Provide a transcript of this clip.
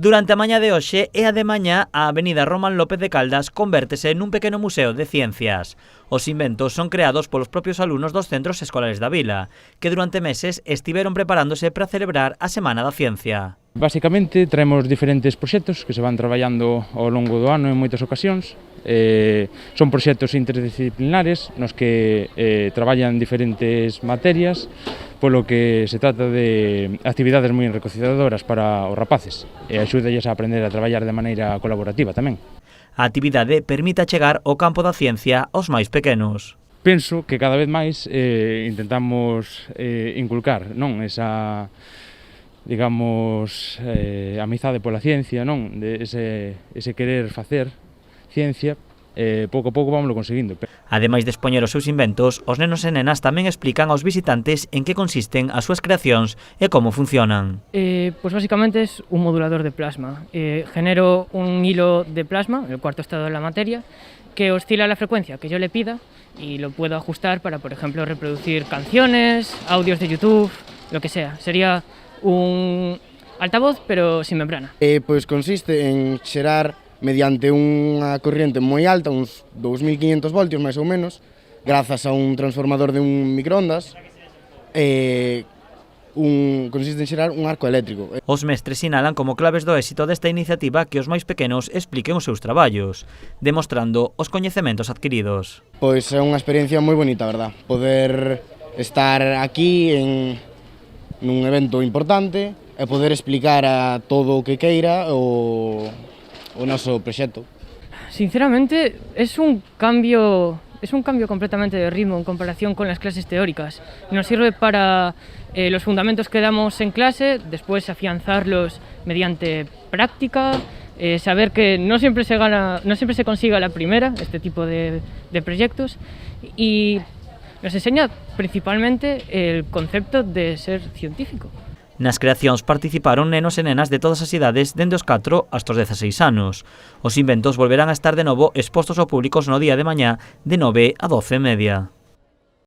Durante a mañá de hoxe e a de mañá, a Avenida Román López de Caldas convértese nun pequeno museo de ciencias. Os inventos son creados polos propios alumnos dos centros escolares da vila, que durante meses estiveron preparándose para celebrar a Semana da Ciencia. Basicamente, traemos diferentes proxectos que se van traballando ao longo do ano en moitas ocasións. Son proxectos interdisciplinares nos que traballan diferentes materias, polo que se trata de actividades moi enriquecedoras para os rapaces e axúdalles a aprender a traballar de maneira colaborativa tamén. A actividade permite achegar o campo da ciencia aos máis pequenos. Penso que cada vez máis intentamos inculcar, non, esa, digamos, amizade pola ciencia, non, de ese querer facer ciencia. Pouco a pouco vámoslo conseguindo. Ademais de expoñer os seus inventos, os nenos e nenas tamén explican aos visitantes en que consisten as súas creacións e como funcionan. Pues básicamente es un modulador de plasma. Genero un hilo de plasma, el cuarto estado de la materia, que oscila a la frecuencia que yo le pida y lo puedo ajustar para, por ejemplo, reproducir canciones, audios de YouTube, lo que sea. Sería un altavoz, pero sin membrana. Pois consiste en xerar mediante unha corriente moi alta, uns 2500 voltios máis ou menos, grazas a un transformador de un microondas, consiste en xerar un arco eléctrico. Os mestres sinalan como claves do éxito desta iniciativa que os máis pequenos expliquen os seus traballos, demostrando os coñecementos adquiridos. Pois é unha experiencia moi bonita, verdad? Poder estar aquí nun evento importante e poder explicar a todo o que queira o noso proxecto. Sinceramente, es un cambio completamente de ritmo en comparación con las clases teóricas. Nos sirve para los fundamentos que damos en clase, después afianzarlos mediante práctica, saber que no siempre se consiga la primera, este tipo de proyectos, y nos enseña principalmente el concepto de ser científico. Nas creacións participaron nenos e nenas de todas as idades dende os 4 hasta os 16 anos. Os inventos volverán a estar de novo expostos ao público no día de mañá de 9 a 12:30.